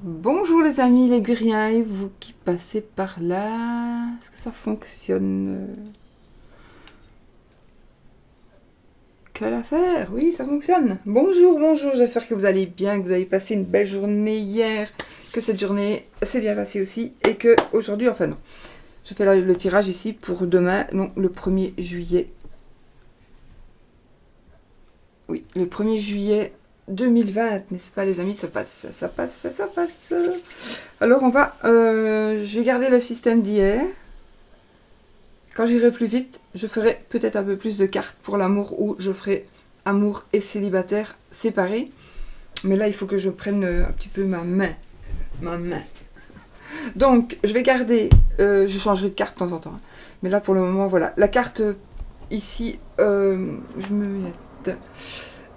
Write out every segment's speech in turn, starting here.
Bonjour les amis les guriens et vous qui passez par là. Est-ce que ça fonctionne? Quelle affaire? Oui, ça fonctionne. Bonjour, bonjour, j'espère que vous allez bien, que vous avez passé une belle journée hier, que cette journée s'est bien passée aussi et que aujourd'hui, enfin non, je fais le tirage ici pour demain, non, le 1er juillet. Oui, le 1er juillet 2020, n'est-ce pas les amis? Ça passe, ça passe, ça passe. Alors on va, j'ai gardé le système d'hier. Quand j'irai plus vite, je ferai peut-être un peu plus de cartes pour l'amour ou je ferai amour et célibataire séparés. Mais là, il faut que je prenne un petit peu ma main. Ma main. Donc, je vais garder... je changerai de carte de temps en temps. Hein. Mais là, pour le moment, voilà. La carte ici, je me mets...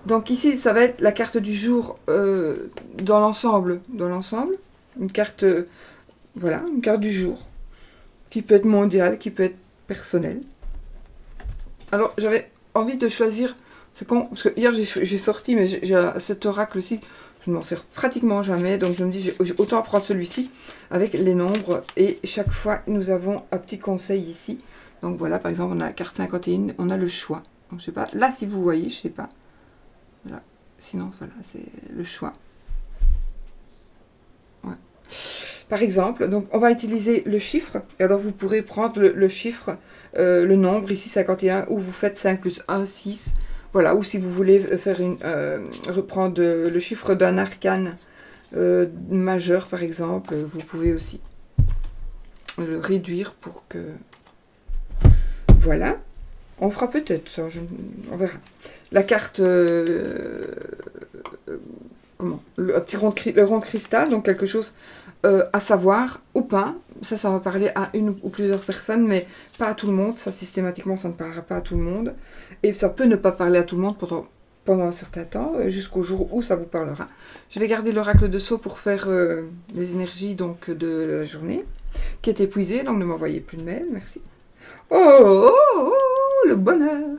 Donc ici, ça va être la carte du jour dans l'ensemble. Dans l'ensemble. Une carte... voilà, une carte du jour. Qui peut être mondiale, qui peut être personnelle. Alors, j'avais envie de choisir... C'est con, parce que hier, j'ai sorti, mais j'ai cet oracle aussi, je ne m'en sers pratiquement jamais. Donc, je me dis, j'ai autant prendre celui-ci avec les nombres. Et chaque fois, nous avons un petit conseil ici. Donc, voilà, par exemple, on a la carte 51, on a le choix. Donc, je sais pas, là, si vous voyez, je sais pas. Voilà. Sinon, voilà, c'est le choix. Ouais. Par exemple, donc on va utiliser le chiffre. Alors vous pourrez prendre le chiffre, le nombre, ici 51, ou vous faites 5 plus 1, 6. Voilà, ou si vous voulez faire reprendre le chiffre d'un arcane majeur, par exemple, vous pouvez aussi le réduire pour que... Voilà. On fera peut-être ça, on verra. La carte... comment le petit le rond de cristal, donc quelque chose à savoir ou pas. Ça va parler à une ou plusieurs personnes, mais pas à tout le monde. Ça, systématiquement, ça ne parlera pas à tout le monde. Et ça peut ne pas parler à tout le monde pendant un certain temps, jusqu'au jour où ça vous parlera. Je vais garder l'oracle de Sceaux pour faire les énergies donc, de la journée, qui est épuisée, donc ne m'envoyez plus de mails, merci. Oh, le bonheur!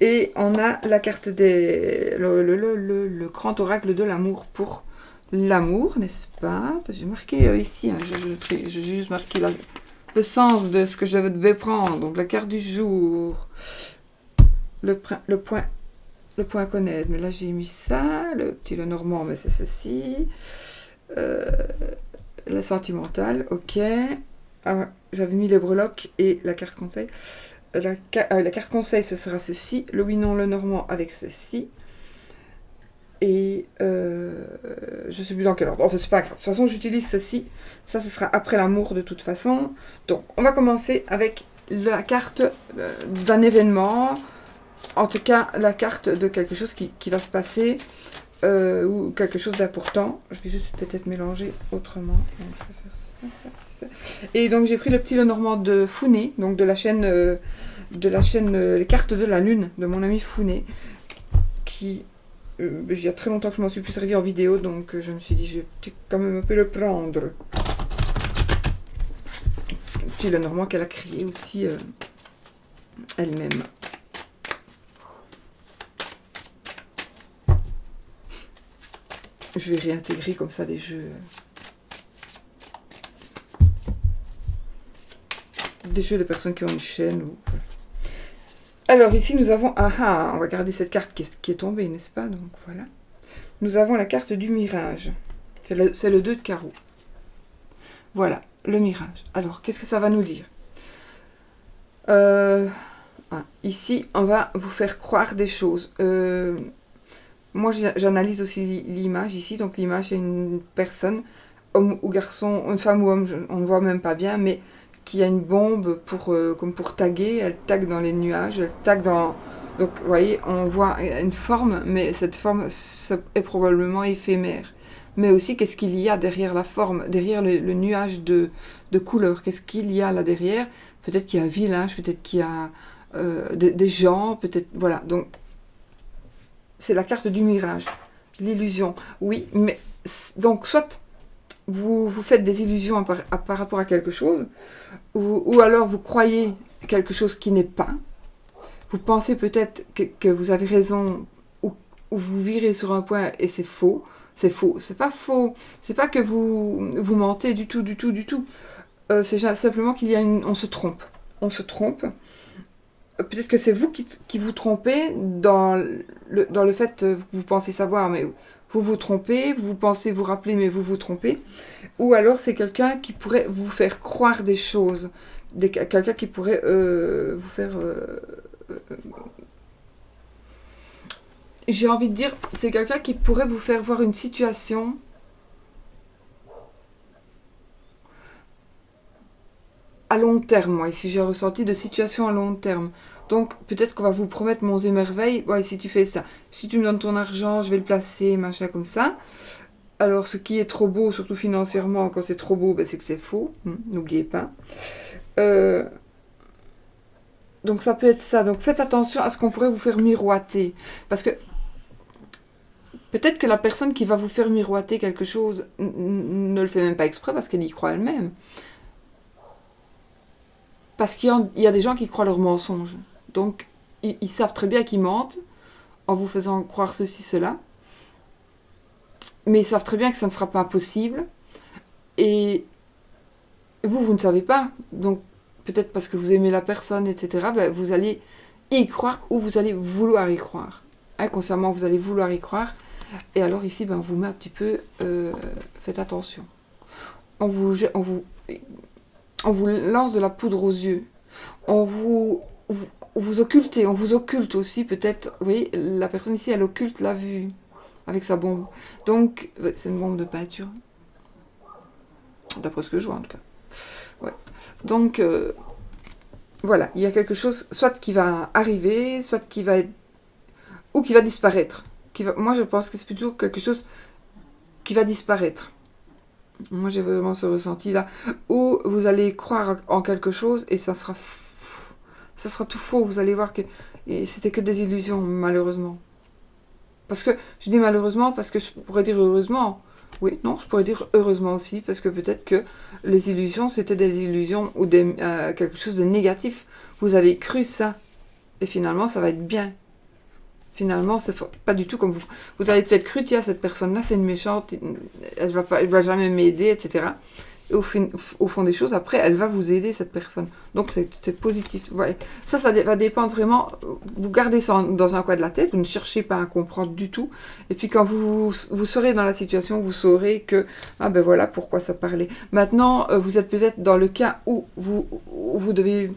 Et on a la carte le grand oracle de l'amour pour l'amour, n'est-ce pas? J'ai marqué ici, hein, j'ai juste marqué le sens de ce que je devais prendre. Donc la carte du jour, le point à connaître. Mais là j'ai mis ça, le petit le normand, mais c'est ceci. La sentimentale, ok. Ah, j'avais mis les breloques et la carte conseil. La carte conseil, ce sera ceci. Le oui, non, le normand avec ceci. Et je sais plus dans quel ordre. Enfin, c'est pas grave. De toute façon, j'utilise ceci. Ça, ce sera après l'amour de toute façon. Donc, on va commencer avec la carte d'un événement. En tout cas, la carte de quelque chose qui va se passer. Ou quelque chose d'important. Je vais juste peut-être mélanger autrement. Donc, je vais faire ça. Et donc, j'ai pris le petit Lenormand de Founé. Donc, de la chaîne Les cartes de la lune de mon ami Founé. Qui... il y a très longtemps que je m'en suis plus servi en vidéo, donc je me suis dit, je vais quand même un peu le prendre. Puis le Normand qu'elle a créé aussi elle-même. Je vais réintégrer comme ça des jeux. Des jeux de personnes qui ont une chaîne. Ou... Alors ici nous avons... Ah, on va garder cette carte qui est tombée, n'est-ce pas? Donc voilà. Nous avons la carte du mirage. C'est le 2 de carreau. Voilà, le mirage. Alors, qu'est-ce que ça va nous dire? Ici, on va vous faire croire des choses. Moi, j'analyse aussi l'image ici. Donc, l'image, c'est une personne, homme ou garçon, une femme ou homme, on ne voit même pas bien, mais qui a une bombe comme pour taguer. Elle tague dans les nuages, elle tague dans... Donc, vous voyez, on voit une forme, mais cette forme est probablement éphémère. Mais aussi, qu'est-ce qu'il y a derrière la forme, derrière le nuage de couleurs? Qu'est-ce qu'il y a là derrière? Peut-être qu'il y a un village, peut-être qu'il y a des gens, peut-être... Voilà, donc, c'est la carte du mirage, l'illusion. Oui, mais... Donc, soit vous faites des illusions par rapport à quelque chose, ou alors vous croyez quelque chose qui n'est pas. Vous pensez peut-être que vous avez raison, ou vous virez sur un point et c'est faux. c'est faux. C'est pas faux. C'est pas que vous mentez du tout, du tout, du tout. C'est simplement qu'il y a on se trompe. On se trompe. Peut-être que c'est vous qui vous trompez dans le fait que vous pensez savoir, mais vous vous trompez, vous pensez vous rappeler, mais vous vous trompez. Ou alors c'est quelqu'un qui pourrait vous faire croire des choses. Quelqu'un qui pourrait vous faire... j'ai envie de dire, c'est quelqu'un qui pourrait vous faire voir une situation à long terme. Moi, ici, j'ai ressenti de situations à long terme. Donc, peut-être qu'on va vous promettre monts et merveilles. Ouais, si tu fais ça, si tu me donnes ton argent, je vais le placer, machin comme ça. Alors, ce qui est trop beau, surtout financièrement, quand c'est trop beau, ben, c'est que c'est faux. N'oubliez pas. Donc, ça peut être ça. Donc, faites attention à ce qu'on pourrait vous faire miroiter. Parce que peut-être que la personne qui va vous faire miroiter quelque chose ne le fait même pas exprès parce qu'elle y croit elle-même. Parce qu'il y a des gens qui croient leurs mensonges. Donc, ils savent très bien qu'ils mentent en vous faisant croire ceci, cela. Mais ils savent très bien que ça ne sera pas possible. Et vous ne savez pas. Donc, peut-être parce que vous aimez la personne, etc., ben, vous allez y croire ou vous allez vouloir y croire. Inconsciemment, vous allez vouloir y croire. Et alors ici, ben, on vous met un petit peu... faites attention. On vous lance de la poudre aux yeux. On vous occulte aussi peut-être. Vous voyez, la personne ici, elle occulte la vue avec sa bombe. Donc, c'est une bombe de peinture. D'après ce que je vois, en tout cas. Ouais. Donc, voilà, il y a quelque chose, soit qui va arriver, soit qui va être... ou qui va disparaître. Moi, je pense que c'est plutôt quelque chose qui va disparaître. Moi, j'ai vraiment ce ressenti-là. Où vous allez croire en quelque chose et ça sera tout faux. Vous allez voir que c'était que des illusions, malheureusement. Parce que, je dis malheureusement, parce que je pourrais dire heureusement. Oui, non, je pourrais dire heureusement aussi, parce que peut-être que les illusions, c'était des illusions ou quelque chose de négatif. Vous avez cru ça. Et finalement, ça va être bien. Finalement, c'est pas du tout comme vous. Vous avez peut-être cru, tiens, cette personne-là, c'est une méchante, elle va jamais m'aider, etc. Et au fond des choses, après, elle va vous aider, cette personne. Donc, c'est positif. Ouais. Ça va dépendre vraiment. Vous gardez ça dans un coin de la tête, vous ne cherchez pas à comprendre du tout. Et puis, quand vous serez dans la situation, vous saurez que, ah ben voilà pourquoi ça parlait. Maintenant, vous êtes peut-être dans le cas où vous devez...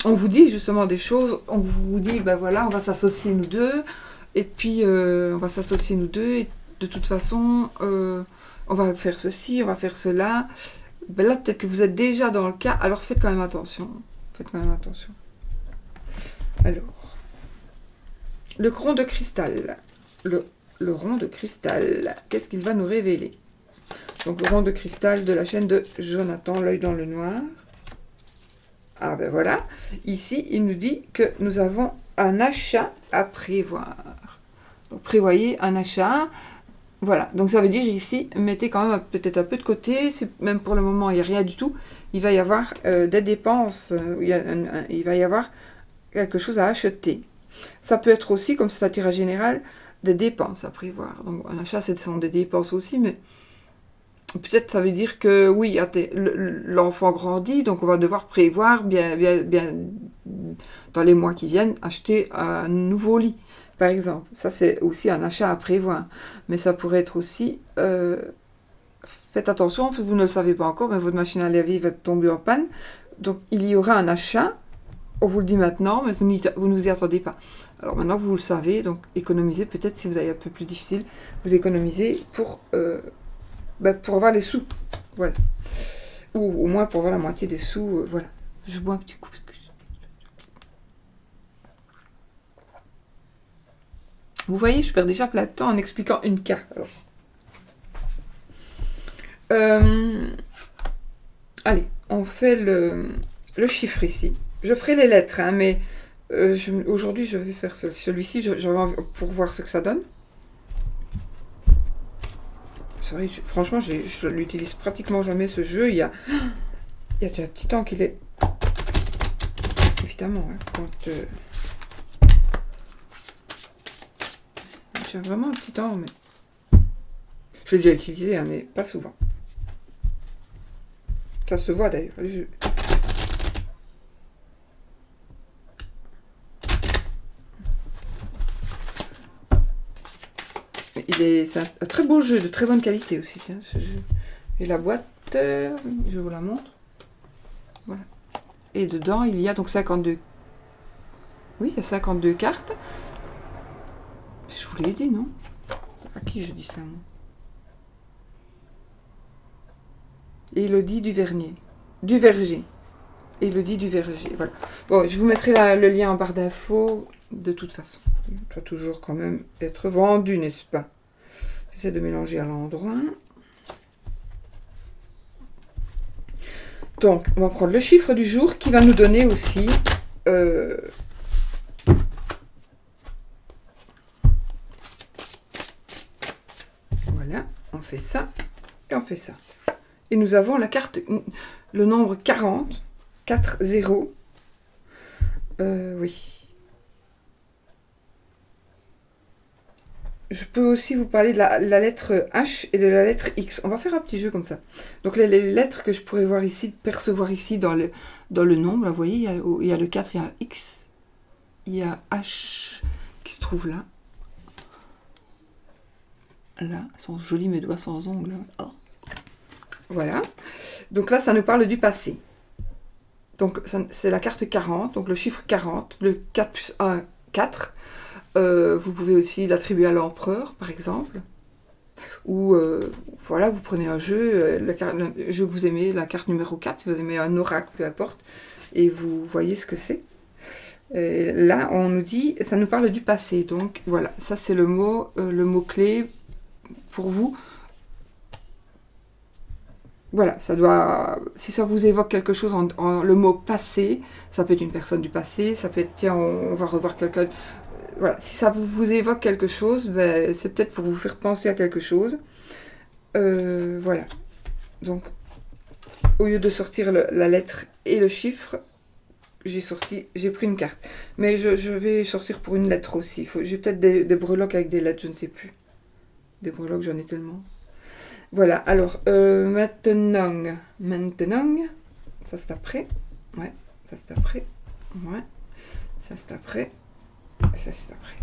On vous dit justement des choses, on vous dit, ben voilà, on va s'associer nous deux, et puis on va s'associer nous deux, et de toute façon, on va faire ceci, on va faire cela. Ben là, peut-être que vous êtes déjà dans le cas, alors faites quand même attention. Faites quand même attention. Alors, le rond de cristal. Le rond de cristal, qu'est-ce qu'il va nous révéler? Donc, le rond de cristal de la chaîne de Jonathan, l'œil dans le noir. Ah ben voilà, ici il nous dit que nous avons un achat à prévoir. Donc prévoyez un achat, voilà. Donc ça veut dire ici, mettez quand même peut-être un peu de côté, même pour le moment il n'y a rien du tout. Il va y avoir des dépenses, il va y avoir quelque chose à acheter. Ça peut être aussi, comme c'est un tirage général, des dépenses à prévoir. Donc un achat, ce sont des dépenses aussi, mais... Peut-être ça veut dire que oui, l'enfant grandit, donc on va devoir prévoir bien dans les mois qui viennent acheter un nouveau lit, par exemple. Ça c'est aussi un achat à prévoir. Mais ça pourrait être aussi, faites attention, vous ne le savez pas encore, mais votre machine à laver va tomber en panne. Donc il y aura un achat, on vous le dit maintenant, mais vous ne vous y attendez pas. Alors maintenant vous le savez, donc économisez, peut-être si vous avez un peu plus difficile, vous économisez pour avoir les sous, voilà. Ou au moins pour avoir la moitié des sous, voilà. Je bois un petit coup. Vous voyez, je perds déjà plein de temps en expliquant une carte. Allez, on fait le chiffre ici. Je ferai les lettres, hein, mais aujourd'hui je vais faire celui-ci, pour voir ce que ça donne. C'est vrai, franchement, je l'utilise pratiquement jamais ce jeu. Il y a déjà un petit temps qu'il est... Évidemment, hein, quand... J'ai vraiment un petit temps, mais... Je l'ai déjà utilisé, hein, mais pas souvent. Ça se voit d'ailleurs. C'est un très beau jeu, de très bonne qualité aussi, tiens, ce jeu. Et la boîte, je vous la montre. Voilà. Et dedans, il y a donc 52... Oui, il y a 52 cartes. Je vous l'ai dit, non? À qui je dis ça, moi? Élodie Duvernier. Duverger. Élodie Duverger, voilà. Bon, je vous mettrai le lien en barre d'infos, de toute façon. Il doit toujours quand même être vendu, n'est-ce pas? J'essaie de mélanger à l'endroit. Donc, on va prendre le chiffre du jour qui va nous donner aussi... Voilà, on fait ça et on fait ça. Et nous avons la carte, le nombre 40, 4, 0. Oui. Je peux aussi vous parler de la lettre H et de la lettre X. On va faire un petit jeu comme ça. Donc les lettres que je pourrais voir ici, percevoir ici dans le nombre, là, vous voyez, il y a le 4, il y a un X, il y a H qui se trouve là. Là, sont jolis mes doigts sans ongles. Oh. Voilà. Donc là, ça nous parle du passé. Donc c'est la carte 40, donc le chiffre 40, le 4 plus 1, 4. Vous pouvez aussi l'attribuer à l'empereur, par exemple. Ou, voilà, vous prenez un jeu, le jeu que vous aimez, la carte numéro 4, si vous aimez un oracle, peu importe, et vous voyez ce que c'est. Là, on nous dit, ça nous parle du passé. Donc, voilà, ça c'est le mot-clé pour vous. Voilà, ça doit... Si ça vous évoque quelque chose le mot passé, ça peut être une personne du passé, ça peut être, tiens, on va revoir quelqu'un... Voilà, si ça vous évoque quelque chose, ben, c'est peut-être pour vous faire penser à quelque chose. Voilà. Donc, au lieu de sortir la lettre et le chiffre, j'ai pris une carte. Mais je vais sortir pour une lettre aussi. J'ai peut-être des breloques avec des lettres, je ne sais plus. Des breloques, j'en ai tellement. Voilà, alors, maintenant, ça c'est après. Ouais, ça c'est après. Ouais, ça c'est après. Ça c'est après.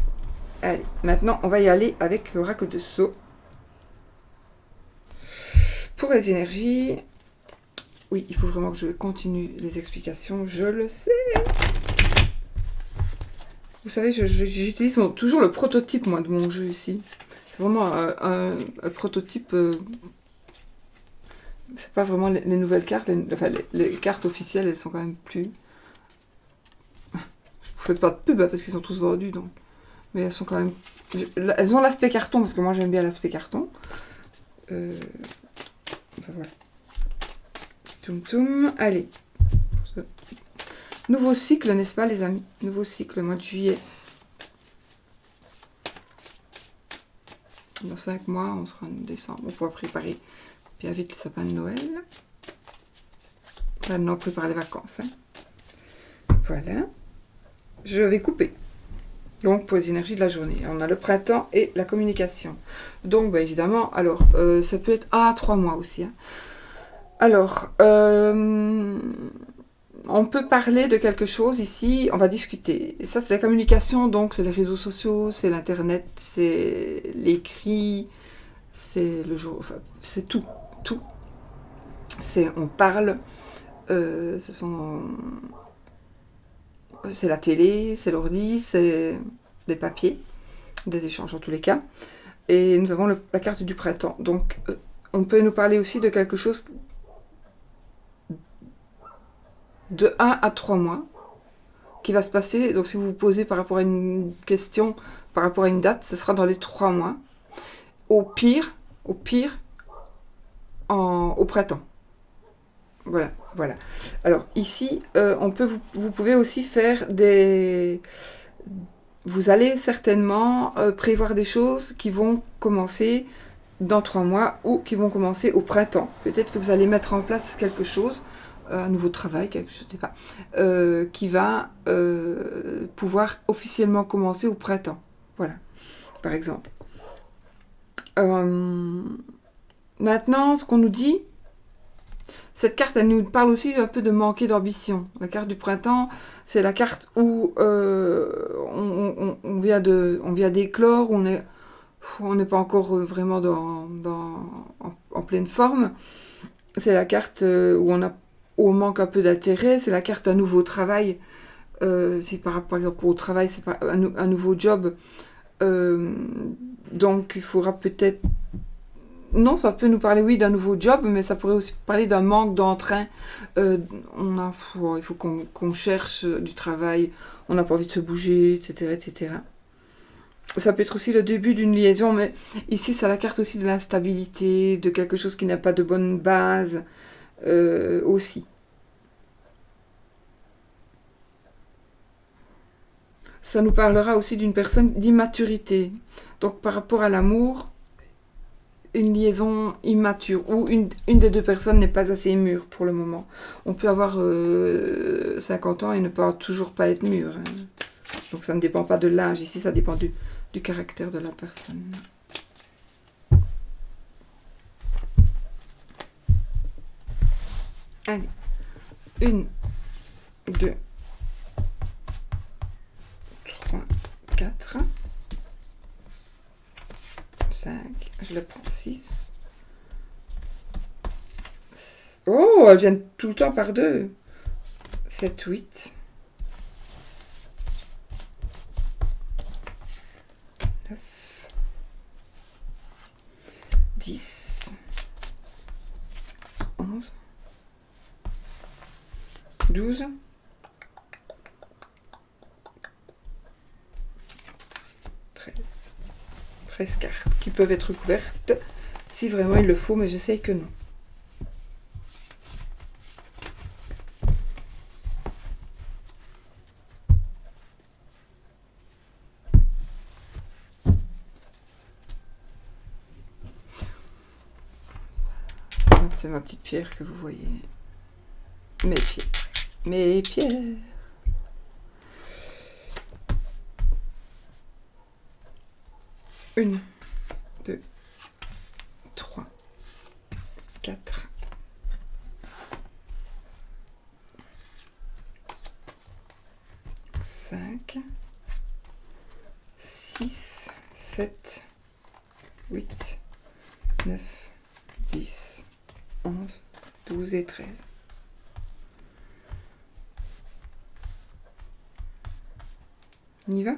Allez, maintenant on va y aller avec l'oracle de Sceaux. Pour les énergies, oui, il faut vraiment que je continue les explications, je le sais. Vous savez, j'utilise toujours le prototype, moi, de mon jeu ici. C'est vraiment un prototype. C'est pas vraiment les nouvelles cartes. Les cartes officielles, elles sont quand même plus... Je vous fais pas de pub, hein, parce qu'ils sont tous vendus, donc. Mais elles sont quand même... Elles ont l'aspect carton, parce que moi j'aime bien l'aspect carton. Enfin voilà. Toum toum. Allez. Nouveau cycle, n'est-ce pas les amis? Nouveau cycle, mois de juillet. Dans 5 mois, on sera en décembre. On pourra préparer bien vite le sapin de Noël. Maintenant, on prépare les vacances. Hein. Voilà. Je vais couper. Donc, pour les énergies de la journée. On a le printemps et la communication. Donc, bah, évidemment, alors, ça peut être à 3 mois aussi. Hein. Alors, on peut parler de quelque chose ici, on va discuter. Et ça, c'est la communication, donc c'est les réseaux sociaux, c'est l'internet, c'est l'écrit, c'est le jour, enfin, c'est tout. On parle, c'est la télé, c'est l'ordi, c'est des papiers, des échanges en tous les cas. Et nous avons la carte du printemps. Donc, on peut nous parler aussi de quelque chose de 1 à 3 mois qui va se passer. Donc, si vous vous posez par rapport à une question, par rapport à une date, ce sera dans les 3 mois. Au pire, au printemps. Voilà. Alors, ici, vous pouvez aussi faire des... Vous allez certainement prévoir des choses qui vont commencer dans 3 mois ou qui vont commencer au printemps. Peut-être que vous allez mettre en place quelque chose, un nouveau travail, je ne sais pas, qui va pouvoir officiellement commencer au printemps. Voilà, par exemple. Maintenant, ce qu'on nous dit, cette carte, elle nous parle aussi un peu de manquer d'ambition. La carte du printemps, c'est la carte où on vient d'éclore, on n'est pas encore vraiment en pleine forme. C'est la carte où on manque un peu d'intérêt. C'est la carte d'un nouveau travail. Si par exemple au travail, c'est pas un nouveau job, donc il faudra peut-être... Non, ça peut nous parler, oui, d'un nouveau job, mais ça pourrait aussi parler d'un manque d'entrain. Il faut qu'on cherche du travail, on n'a pas envie de se bouger, etc., etc. Ça peut être aussi le début d'une liaison, mais ici, c'est la carte aussi de l'instabilité, de quelque chose qui n'a pas de bonne base, aussi. Ça nous parlera aussi d'une personne d'immaturité. Donc, par rapport à l'amour, une liaison immature, où une des deux personnes n'est pas assez mûre pour le moment. On peut avoir 50 ans et ne toujours pas être mûr. Hein. Donc ça ne dépend pas de l'âge, ici ça dépend du caractère de la personne. Allez, 1, 2, 3, 4, 5, je la prends 6. Oh, elles viennent tout le temps par 2. 7, 8. 9. 10. 11. 12. 13 cartes qui peuvent être couvertes si vraiment il le faut, mais j'essaye que non. C'est ma petite pierre que vous voyez. Mes pierres. Mes pierres. 1, 2, 3, 4, 5, 6, 7, 8, 9, 10, 11, 12 et 13. On y va?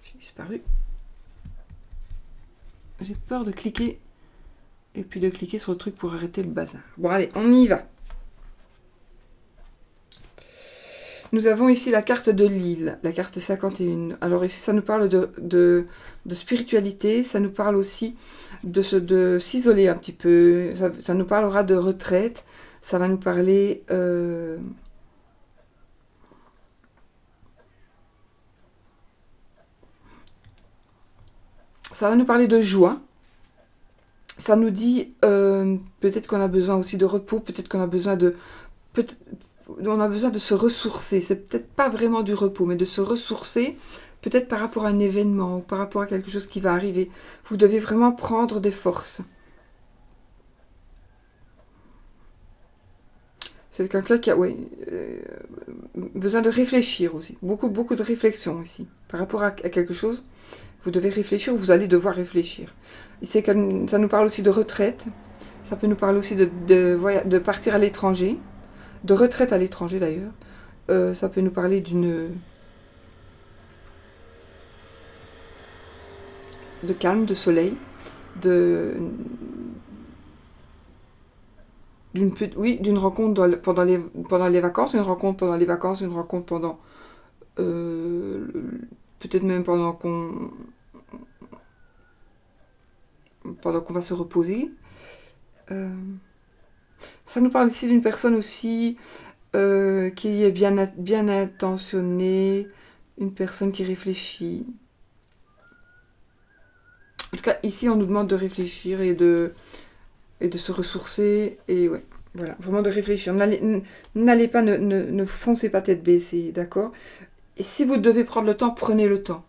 J'ai disparu. J'ai peur de cliquer et puis de cliquer sur le truc pour arrêter le bazar. Bon, allez, on y va. Nous avons ici la carte de l'île, la carte 51. Alors ici, ça nous parle de spiritualité, ça nous parle aussi de s'isoler un petit peu, ça nous parlera de retraite, ça va nous parler... ça va nous parler de joie. Ça nous dit peut-être qu'on a besoin aussi de repos, peut-être qu'on a besoin on a besoin de se ressourcer. C'est peut-être pas vraiment du repos, mais de se ressourcer, peut-être par rapport à un événement ou par rapport à quelque chose qui va arriver. Vous devez vraiment prendre des forces. C'est quelqu'un qui a besoin de réfléchir aussi. Beaucoup de réflexion ici. Par rapport à quelque chose, vous devez réfléchir ou vous allez devoir réfléchir. Ça nous parle aussi de retraite. Ça peut nous parler aussi de partir à l'étranger. De retraite à l'étranger d'ailleurs. Ça peut nous parler de calme, de soleil, d'une rencontre pendant les vacances, une rencontre pendant les vacances, une rencontre pendant peut-être même pendant qu'on va se reposer. Ça nous parle ici d'une personne aussi qui est bien intentionnée, une personne qui réfléchit. En tout cas, ici, on nous demande de réfléchir et de se ressourcer. Et ouais, voilà, vraiment de réfléchir. N'allez pas, ne foncez pas tête baissée, d'accord? Et si vous devez prendre le temps, prenez le temps.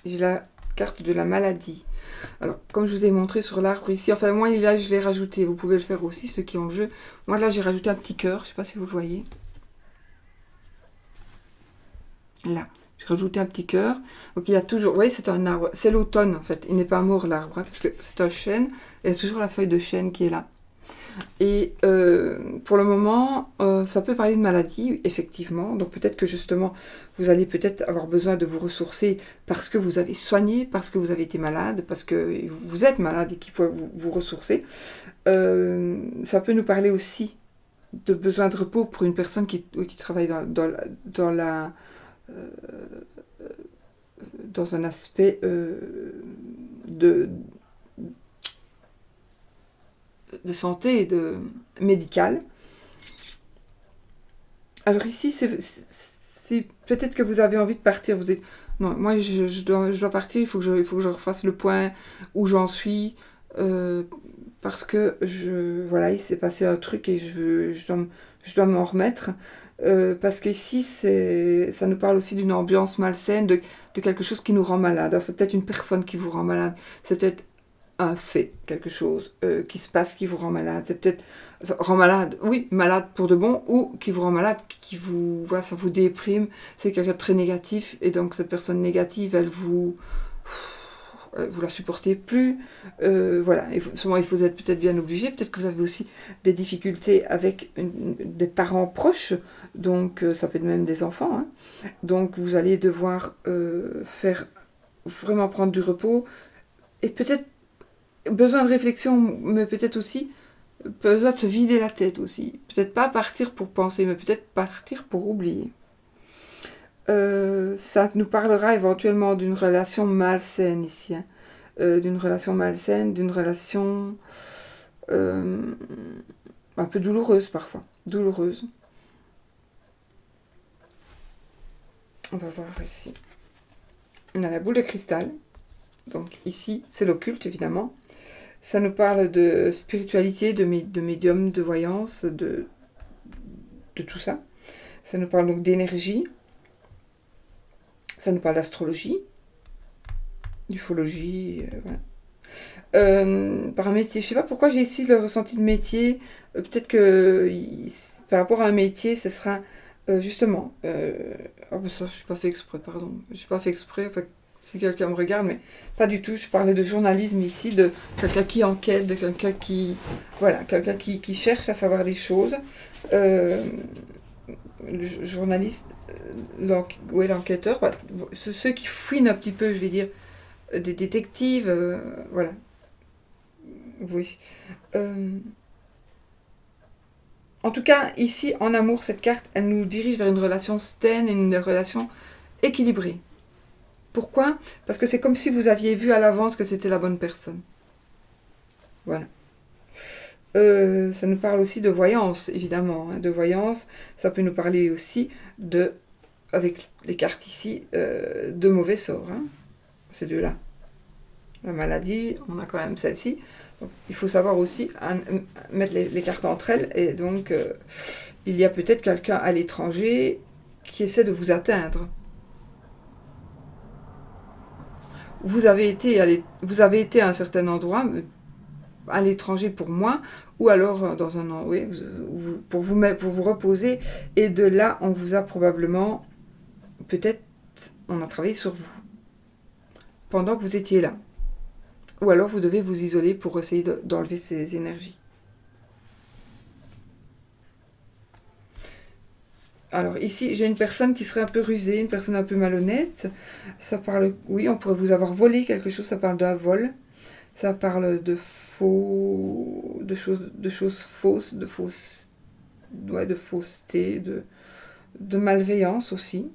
J'ai carte de la maladie. Alors, comme je vous ai montré sur l'arbre ici, enfin moi là je l'ai rajouté, vous pouvez le faire aussi, ceux qui ont le jeu. Moi là j'ai rajouté un petit cœur, je ne sais pas si vous le voyez. Là, j'ai rajouté un petit cœur. Donc il y a toujours, vous voyez c'est un arbre, c'est l'automne en fait, il n'est pas mort l'arbre, hein, parce que c'est un chêne, et il y a toujours la feuille de chêne qui est là. Et pour le moment, ça peut parler de maladie, effectivement. Donc peut-être que justement, vous allez peut-être avoir besoin de vous ressourcer parce que vous avez soigné, parce que vous avez été malade, parce que vous êtes malade et qu'il faut vous ressourcer. Ça peut nous parler aussi de besoin de repos pour une personne qui travaille dans un aspect de santé et de médicale. Alors ici, c'est peut-être que vous avez envie de partir. Vous êtes non, moi je dois partir. Il faut que je refasse le point où j'en suis parce que voilà, il s'est passé un truc et je dois m'en remettre. Parce qu'ici, ça nous parle aussi d'une ambiance malsaine, de quelque chose qui nous rend malade. Alors c'est peut-être une personne qui vous rend malade. C'est peut-être un fait, quelque chose qui se passe qui vous rend malade. C'est peut-être rend malade, oui, malade pour de bon, ou qui vous rend malade, qui vous, voilà, ça vous déprime. C'est quelqu'un de très négatif, et donc cette personne négative, vous la supportez plus. Voilà, souvent il faut être peut-être bien obligé. Peut-être que vous avez aussi des difficultés avec des parents proches, donc ça peut être même des enfants. Hein. Donc vous allez devoir faire vraiment prendre du repos, et peut-être besoin de réflexion, mais peut-être aussi besoin de se vider la tête aussi. Peut-être pas partir pour penser, mais peut-être partir pour oublier. Ça nous parlera éventuellement d'une relation malsaine ici. Hein. D'une relation malsaine, d'une relation un peu douloureuse parfois. Douloureuse. On va voir ici. On a la boule de cristal. Donc ici, c'est l'occulte évidemment. Ça nous parle de spiritualité, de médium, de voyance, de tout ça. Ça nous parle donc d'énergie. Ça nous parle d'astrologie, d'ufologie. Voilà. Par un métier, je ne sais pas pourquoi j'ai ici le ressenti de métier. Peut-être que par rapport à un métier, ce sera justement. Oh, ça, je n'ai pas fait exprès, pardon. Je n'ai pas fait exprès. Enfin, si quelqu'un me regarde, mais pas du tout. Je parlais de journalisme ici, de quelqu'un qui enquête, de quelqu'un qui, voilà, quelqu'un qui cherche à savoir des choses. Le journaliste, l'enquêteur, voilà, ceux qui fouinent un petit peu, je vais dire, des détectives, voilà. Oui. En tout cas, ici, en amour, cette carte, elle nous dirige vers une relation saine, une relation équilibrée. Pourquoi ? Parce que c'est comme si vous aviez vu à l'avance que c'était la bonne personne. Voilà. Ça nous parle aussi de voyance, évidemment. Hein, de voyance, ça peut nous parler aussi avec les cartes ici, de mauvais sorts. Hein, ces deux-là. La maladie, on a quand même celle-ci. Donc, il faut savoir aussi mettre les cartes entre elles. Et donc, il y a peut-être quelqu'un à l'étranger qui essaie de vous atteindre. Vous avez été à un certain endroit, à l'étranger pour moi, ou alors dans un endroit, oui, pour vous reposer, et de là, on vous a probablement, peut-être, on a travaillé sur vous, pendant que vous étiez là. Ou alors vous devez vous isoler pour essayer d'enlever ces énergies. Alors ici, j'ai une personne qui serait un peu rusée, une personne un peu malhonnête. Ça parle, oui, on pourrait vous avoir volé quelque chose, ça parle d'un vol. Ça parle de faux, de choses fausses, de fausseté, de malveillance aussi.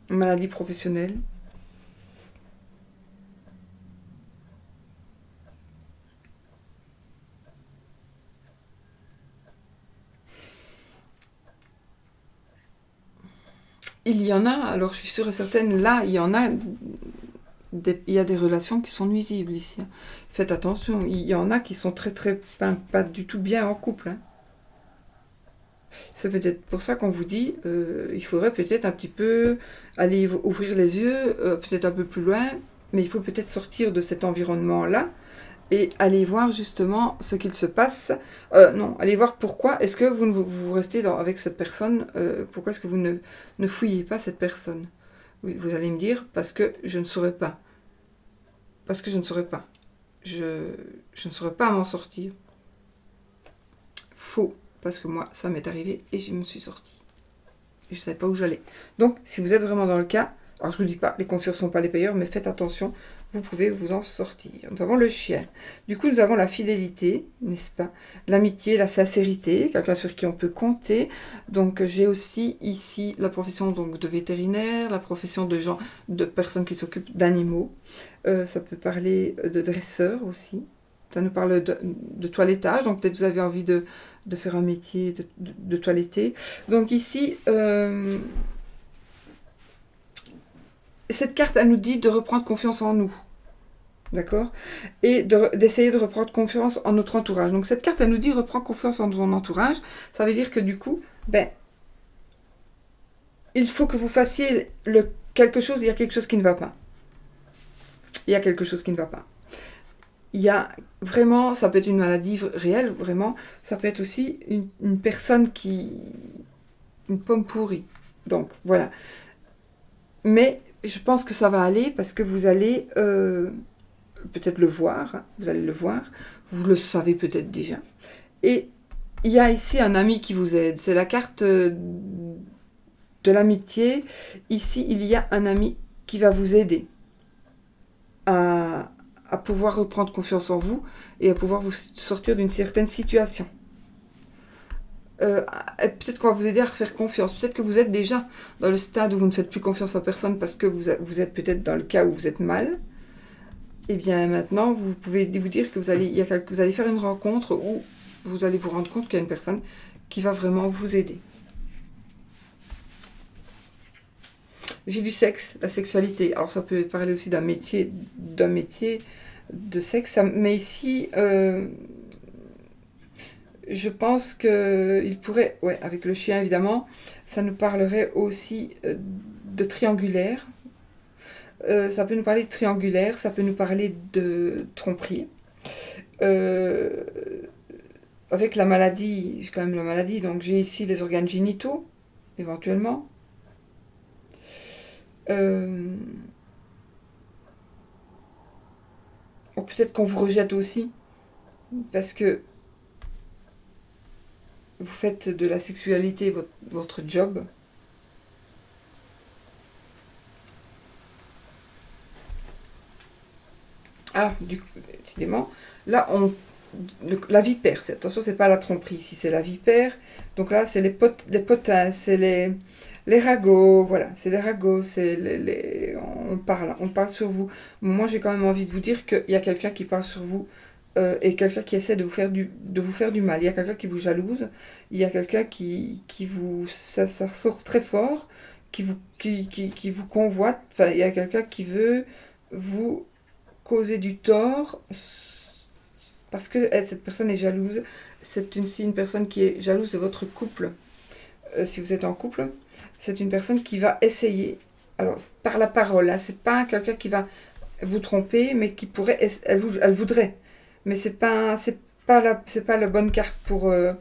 Maladie professionnelle. Il y en a, alors je suis sûre et certaine, là, il y en a, il y a des relations qui sont nuisibles ici. Faites attention, il y en a qui sont pas du tout bien en couple. Hein. C'est peut-être pour ça qu'on vous dit, il faudrait peut-être un petit peu aller ouvrir les yeux, peut-être un peu plus loin, mais il faut peut-être sortir de cet environnement-là et aller voir justement ce qu'il se passe. Non, allez voir pourquoi est-ce que vous restez avec cette personne, pourquoi est-ce que vous ne fouillez pas cette personne. Oui, vous allez me dire, parce que je ne saurais pas. Parce que je ne saurais pas. Je ne saurais pas m'en sortir. Faux. Parce que moi, ça m'est arrivé et je me suis sortie. Je ne savais pas où j'allais. Donc, si vous êtes vraiment dans le cas, alors je ne vous dis pas, les conseillers ne sont pas les payeurs, mais faites attention, vous pouvez vous en sortir. Nous avons le chien. Du coup, nous avons la fidélité, n'est-ce pas? L'amitié, la sincérité, quelqu'un sur qui on peut compter. Donc, j'ai aussi ici la profession donc, de vétérinaire, la profession de personnes qui s'occupent d'animaux. Ça peut parler de dresseur aussi. Ça nous parle de toilettage, donc peut-être vous avez envie de faire un métier de toiletter. Donc ici, cette carte, elle nous dit de reprendre confiance en nous. D'accord? Et d'essayer de reprendre confiance en notre entourage. Donc cette carte, elle nous dit reprendre confiance en son entourage. Ça veut dire que du coup, il faut que vous fassiez quelque chose, il y a quelque chose qui ne va pas. Il y a quelque chose qui ne va pas. Il y a vraiment, ça peut être une maladie réelle, vraiment, ça peut être aussi une personne une pomme pourrie. Donc, voilà. Mais je pense que ça va aller parce que vous allez peut-être le voir, hein, vous allez le voir, vous le savez peut-être déjà. Et il y a ici un ami qui vous aide, c'est la carte de l'amitié. Ici, il y a un ami qui va vous aider à pouvoir reprendre confiance en vous et à pouvoir vous sortir d'une certaine situation. Peut-être qu'on va vous aider à refaire confiance. Peut-être que vous êtes déjà dans le stade où vous ne faites plus confiance à personne parce que vous êtes peut-être dans le cas où vous êtes mal. Et bien maintenant, vous pouvez vous dire que vous allez faire une rencontre où vous allez vous rendre compte qu'il y a une personne qui va vraiment vous aider. J'ai du sexe, la sexualité. Alors ça peut parler aussi d'un métier de sexe. Mais ici, je pense qu'il pourrait, avec le chien évidemment, ça nous parlerait aussi de triangulaire. Ça peut nous parler de triangulaire, ça peut nous parler de tromperie. Avec la maladie, j'ai quand même la maladie, donc j'ai ici les organes génitaux, éventuellement. Peut-être qu'on vous rejette aussi, parce que vous faites de la sexualité votre job. Ah, du coup, décidément, là, la vipère, attention, c'est pas la tromperie, ici c'est la vipère. Donc là, c'est les potins, c'est les ragots, voilà, c'est les ragots, on parle sur vous. Moi, j'ai quand même envie de vous dire qu'il y a quelqu'un qui parle sur vous et quelqu'un qui essaie de vous faire du mal. Il y a quelqu'un qui vous jalouse, il y a quelqu'un qui vous, ça sort très fort, qui vous convoite. Enfin, il y a quelqu'un qui veut vous causer du tort parce que cette personne est jalouse. C'est une personne qui est jalouse de votre couple. Si vous êtes en couple, c'est une personne qui va essayer, alors par la parole, hein, c'est pas quelqu'un qui va vous tromper, mais qui pourrait, elle voudrait, mais c'est pas la bonne carte pour la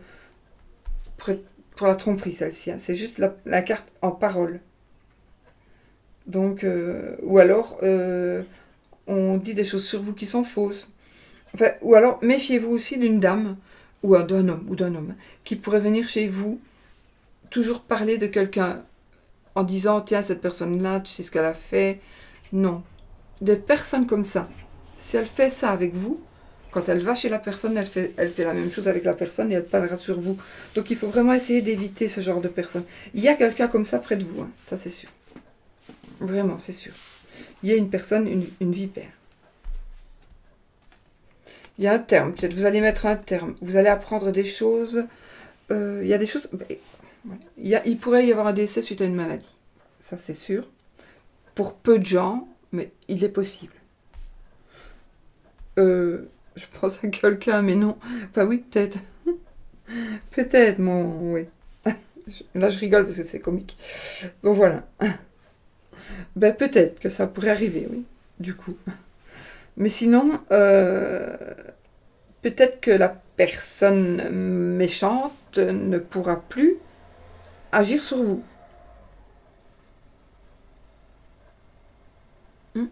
tromperie, celle-ci. Hein. C'est juste la carte en parole. Donc, ou alors, on dit des choses sur vous qui sont fausses. Enfin, ou alors, méfiez-vous aussi d'une dame, ou d'un homme, qui pourrait venir chez vous, toujours parler de quelqu'un, en disant, tiens, cette personne-là, tu sais ce qu'elle a fait. Non. Des personnes comme ça, si elle fait ça avec vous, quand elle va chez la personne, elle fait la même chose avec la personne et elle parlera sur vous. Donc il faut vraiment essayer d'éviter ce genre de personnes. Il y a quelqu'un comme ça près de vous, hein, ça c'est sûr. Vraiment, c'est sûr. Il y a une personne, une vipère. Il y a un terme, peut-être vous allez mettre un terme. Vous allez apprendre des choses. Il y a des choses... il pourrait y avoir un décès suite à une maladie. Ça c'est sûr. Pour peu de gens, mais il est possible. Je pense à quelqu'un, mais non. Enfin oui, peut-être. Peut-être, oui. Là, je rigole parce que c'est comique. Bon, voilà. Ben, peut-être que ça pourrait arriver, oui, du coup. Mais sinon, peut-être que la personne méchante ne pourra plus agir sur vous. Hmm.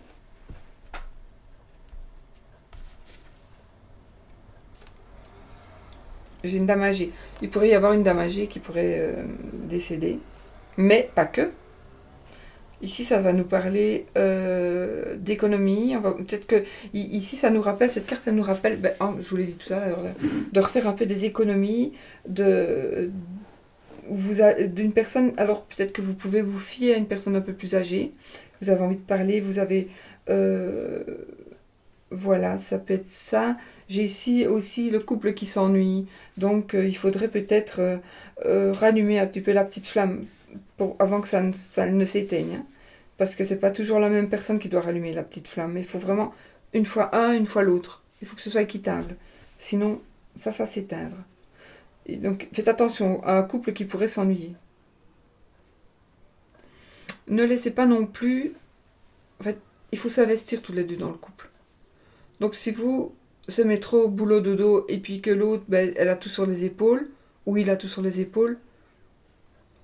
J'ai une dame âgée. Il pourrait y avoir une dame âgée qui pourrait décéder. Mais pas que. Ici, ça va nous parler d'économie. Peut-être que ici, ça nous rappelle, cette carte, elle nous rappelle, ben, oh, je vous l'ai dit tout à l'heure, de refaire un peu des économies, d'une personne. Alors, peut-être que vous pouvez vous fier à une personne un peu plus âgée. Vous avez envie de parler, vous avez. euh, voilà, ça peut être ça. J'ai ici aussi le couple qui s'ennuie. Donc, il faudrait peut-être rallumer un petit peu la petite flamme avant que ça ne s'éteigne, hein. Parce que c'est pas toujours la même personne qui doit rallumer la petite flamme. Il faut vraiment une fois un, une fois l'autre. Il faut que ce soit équitable. Sinon, ça s'éteindre. Et donc, faites attention à un couple qui pourrait s'ennuyer. Ne laissez pas non plus. En fait, il faut s'investir tous les deux dans le couple. Donc, si vous se mettez trop boulot dodo et puis que l'autre, ben, elle a tout sur les épaules, ou il a tout sur les épaules,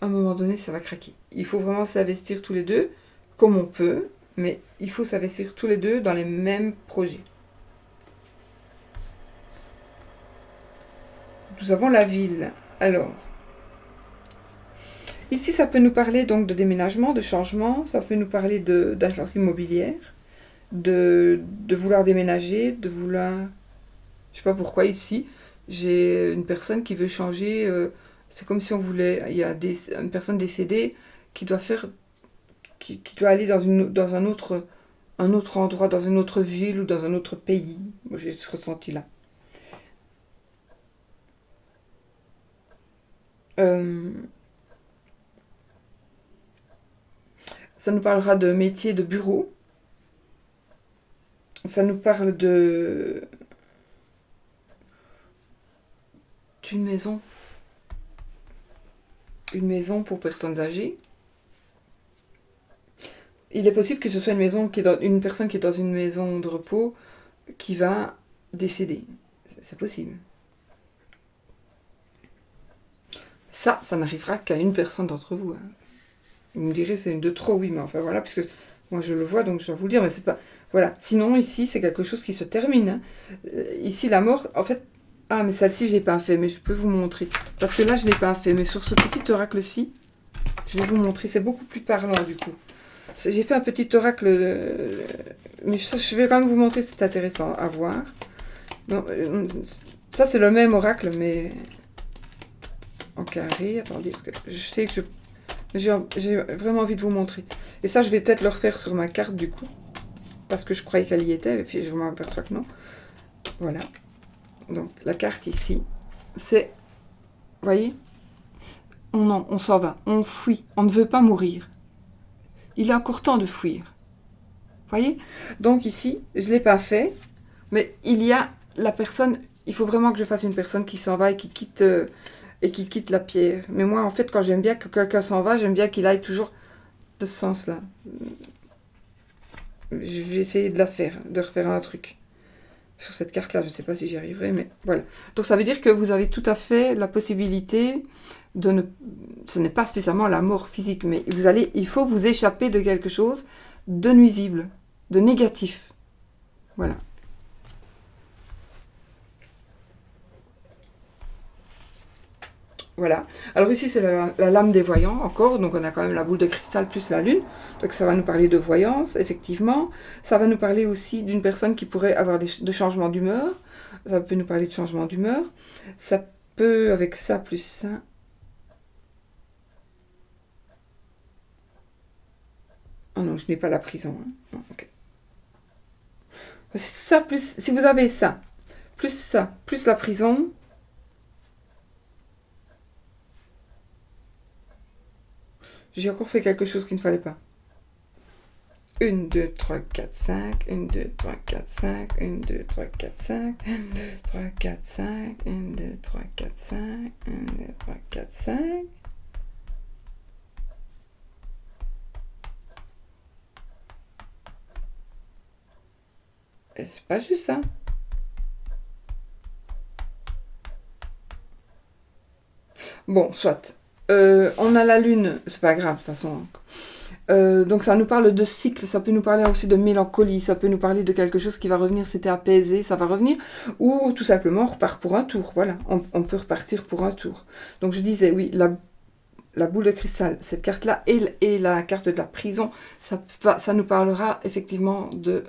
à un moment donné, ça va craquer. Il faut vraiment s'investir tous les deux, comme on peut, mais il faut s'investir tous les deux dans les mêmes projets. Nous avons la ville. Alors, ici, ça peut nous parler donc de déménagement, de changement, ça peut nous parler d'agence immobilière, de vouloir déménager, de vouloir... Je sais pas pourquoi ici, j'ai une personne qui veut changer. C'est comme si on voulait... Il y a une personne décédée qui doit faire... qui doit aller dans un autre endroit, dans une autre ville ou dans un autre pays. Moi, j'ai ce ressenti-là. Euh, Ça nous parlera de métier de bureau. Ça nous parle d'une maison. Une maison pour personnes âgées. Il est possible que ce soit une personne qui est dans une maison de repos qui va décéder. C'est possible. Ça n'arrivera qu'à une personne d'entre vous, hein. Vous me direz, c'est une de trop, oui, mais enfin voilà, parce que moi je le vois, donc je dois vous le dire, mais c'est pas... Voilà, sinon ici, c'est quelque chose qui se termine, hein. Ici, la mort, en fait... Ah, mais celle-ci, je ne l'ai pas fait, mais je peux vous montrer. Parce que là, je ne l'ai pas fait, mais sur ce petit oracle-ci, je vais vous montrer, c'est beaucoup plus parlant, du coup. J'ai fait un petit oracle, mais je vais quand même vous montrer, c'est intéressant à voir. Non, ça, c'est le même oracle, mais en carré. Attendez, parce que je sais que j'ai vraiment envie de vous montrer. Et ça, je vais peut-être le refaire sur ma carte, du coup. Parce que je croyais qu'elle y était, et puis je m'aperçois que non. Voilà. Donc, la carte ici, c'est... Vous voyez ? On s'en va, on fuit, on ne veut pas mourir. Il est encore temps de fuir. Vous voyez ? Donc ici, je ne l'ai pas fait, mais il y a la personne... Il faut vraiment que je fasse une personne qui s'en va et qui quitte la pierre. Mais moi, en fait, quand j'aime bien que quelqu'un s'en va, j'aime bien qu'il aille toujours de ce sens-là. Je vais essayer de refaire un truc. Sur cette carte-là, je ne sais pas si j'y arriverai, mais voilà. Donc ça veut dire que vous avez tout à fait la possibilité de ne... Ce n'est pas spécialement la mort physique, mais il faut vous échapper de quelque chose de nuisible, de négatif. Voilà. Voilà. Alors ici, c'est la lame des voyants, encore. Donc on a quand même la boule de cristal plus la lune. Donc ça va nous parler de voyance, effectivement. Ça va nous parler aussi d'une personne qui pourrait avoir de changements d'humeur. Ça peut nous parler de changements d'humeur. Ça peut, avec ça plus ça... Oh non, je n'ai pas la prison, hein. Non, okay. Ça plus... Si vous avez ça, plus la prison... J'ai encore fait quelque chose qu'il ne fallait pas. 1, 2, 3, 4, 5. 1, 2, 3, 4, 5. 1, 2, 3, 4, 5. 1, 2, 3, 4, 5. 1, 2, 3, 4, 5. 1, 2, 3, 4, 5. C'est pas juste, hein. Bon, soit. On a la lune, c'est pas grave, de toute façon. Donc ça nous parle de cycle, ça peut nous parler aussi de mélancolie, ça peut nous parler de quelque chose qui va revenir, c'était apaisé, ça va revenir, ou tout simplement on repart pour un tour, voilà, on peut repartir pour un tour. Donc je disais, oui, la boule de cristal, cette carte-là, et la carte de la prison, ça nous parlera effectivement de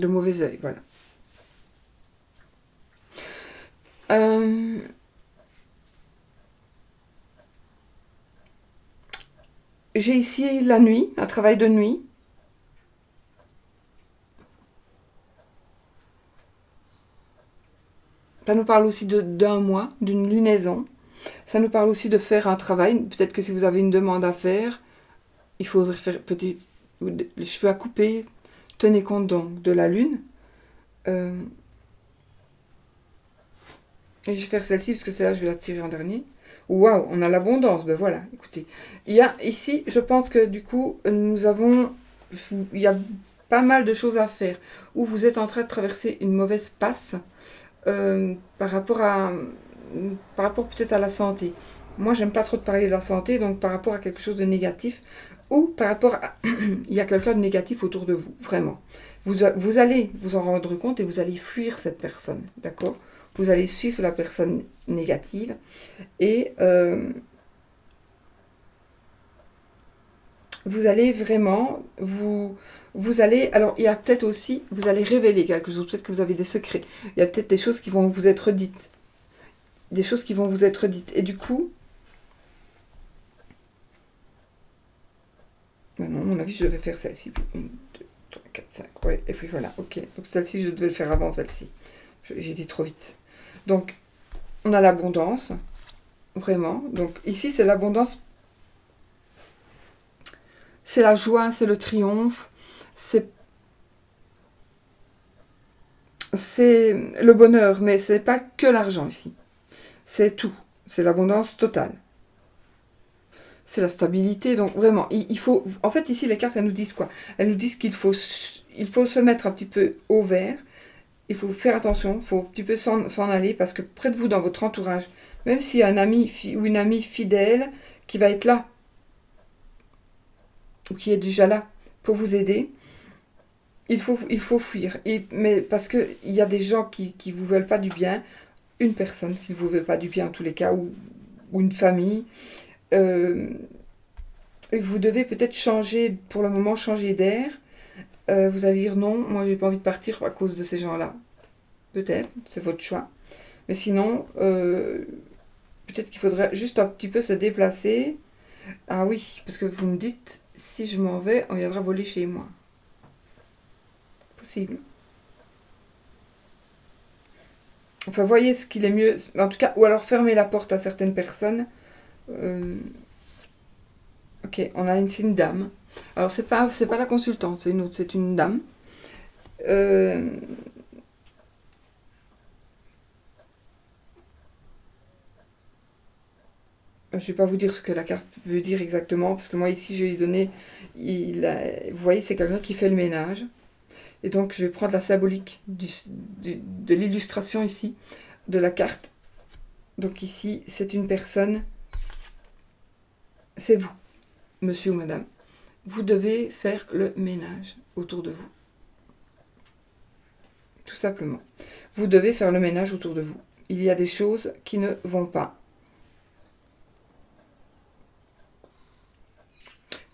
mauvais œil, voilà. J'ai ici la nuit, un travail de nuit. Ça nous parle aussi d'un mois, d'une lunaison. Ça nous parle aussi de faire un travail. Peut-être que si vous avez une demande à faire, il faudrait faire peut-être les cheveux à couper. Tenez compte donc de la lune. Et je vais faire celle-ci parce que celle-là, je vais la tirer en dernier. Waouh, on a l'abondance. Ben voilà, écoutez. Il y a ici, je pense que du coup, il y a pas mal de choses à faire. Ou vous êtes en train de traverser une mauvaise passe par rapport peut-être à la santé. Moi, j'aime pas trop de parler de la santé, donc par rapport à quelque chose de négatif, ou par rapport à... il y a quelqu'un de négatif autour de vous, vraiment. Vous allez vous en rendre compte et vous allez fuir cette personne, d'accord? Vous allez suivre la personne négative et vous allez vraiment vous allez, alors il y a peut-être aussi, vous allez révéler quelque chose, peut-être que vous avez des secrets, il y a peut-être des choses qui vont vous être dites, et du coup, non, à mon avis, je devais faire celle-ci, 1, 2, 3, 4, 5, ouais, et puis voilà, ok, donc celle-ci, je devais le faire avant celle-ci, j'ai dit trop vite. Donc, on a l'abondance, vraiment, donc ici, c'est l'abondance, c'est la joie, c'est le triomphe, c'est le bonheur, mais c'est pas que l'argent ici. C'est tout. C'est l'abondance totale. C'est la stabilité. Donc vraiment, il faut... En fait, ici, les cartes, elles nous disent quoi? Elles nous disent qu'il faut se mettre un petit peu au vert. Il faut faire attention. Il faut un petit peu s'en aller parce que près de vous, dans votre entourage, même s'il y a un ami ou une amie fidèle qui va être là, ou qui est déjà là pour vous aider, il faut fuir. Mais parce qu'il y a des gens qui ne vous veulent pas du bien, une personne qui ne vous veut pas du bien en tous les cas, ou une famille. Vous devez peut-être changer, pour le moment, changer d'air. Vous allez dire non, moi j'ai pas envie de partir à cause de ces gens-là. Peut-être, c'est votre choix. Mais sinon, peut-être qu'il faudrait juste un petit peu se déplacer. Ah oui, parce que vous me dites, si je m'en vais, on viendra voler chez moi. Possible. Enfin, voyez ce qu'il est mieux. En tout cas, ou alors fermer la porte à certaines personnes. Ok, on a ici une dame. Alors, c'est pas la consultante, c'est une autre, c'est une dame. Je ne vais pas vous dire ce que la carte veut dire exactement, parce que moi, ici, je lui ai donné... vous voyez, c'est quelqu'un qui fait le ménage. Et donc, je vais prendre la symbolique de l'illustration ici, de la carte. Donc ici, c'est une personne, c'est vous, monsieur ou madame. Vous devez faire le ménage autour de vous. Tout simplement. Vous devez faire le ménage autour de vous. Il y a des choses qui ne vont pas.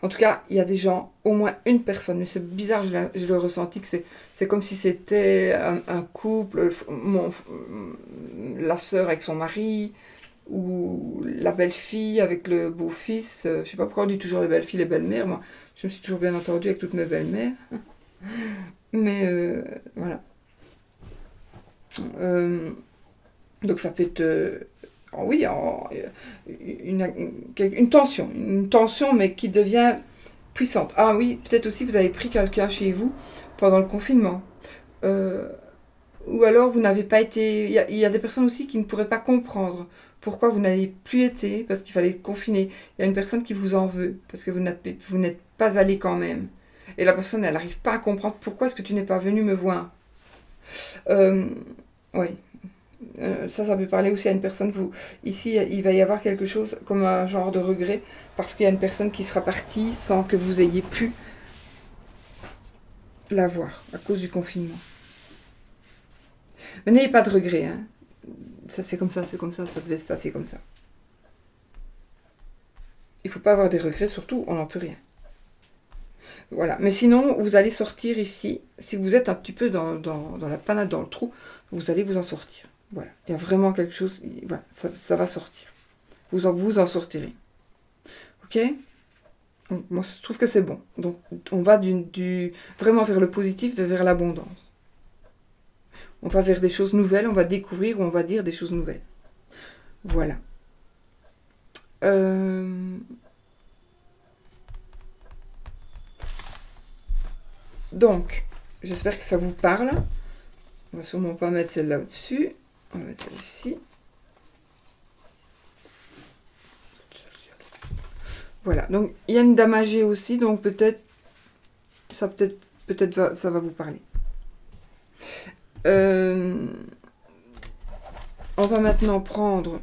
En tout cas, il y a des gens, au moins une personne, mais c'est bizarre, je l'ai ressenti, que c'est comme si c'était un couple, la sœur avec son mari, ou la belle-fille avec le beau-fils. Je ne sais pas pourquoi on dit toujours les belles-filles, les belles-mères. Moi, je me suis toujours bien entendue avec toutes mes belles-mères. Mais voilà. Donc ça peut être... oui, une tension, mais qui devient puissante. Ah oui, peut-être aussi vous avez pris quelqu'un chez vous pendant le confinement. Ou alors vous n'avez pas été... Il y a des personnes aussi qui ne pourraient pas comprendre pourquoi vous n'allez plus été, parce qu'il fallait confiner. Il y a une personne qui vous en veut, parce que vous n'êtes pas allé quand même. Et la personne, elle n'arrive pas à comprendre pourquoi est-ce que tu n'es pas venu me voir. Oui. Ça peut parler aussi à une personne. Ici, il va y avoir quelque chose comme un genre de regret, parce qu'il y a une personne qui sera partie sans que vous ayez pu la voir, à cause du confinement. Mais n'ayez pas de regret, hein. Ça, c'est comme ça, ça devait se passer comme ça. Il ne faut pas avoir des regrets, surtout, on n'en peut rien. Voilà, mais sinon, vous allez sortir ici. Si vous êtes un petit peu dans la panade, dans le trou, vous allez vous en sortir. Voilà, il y a vraiment quelque chose, voilà, ça va sortir. Vous en sortirez. Ok? Donc, moi, je trouve que c'est bon. Donc, on va vraiment vers le positif, vers l'abondance. On va vers des choses nouvelles, on va découvrir ou on va dire des choses nouvelles. Voilà. Donc, j'espère que ça vous parle. On va sûrement pas mettre celle-là au-dessus. On va mettre celle-ci. Voilà, donc il y a une dame âgée aussi, donc peut-être ça va vous parler. On va maintenant prendre,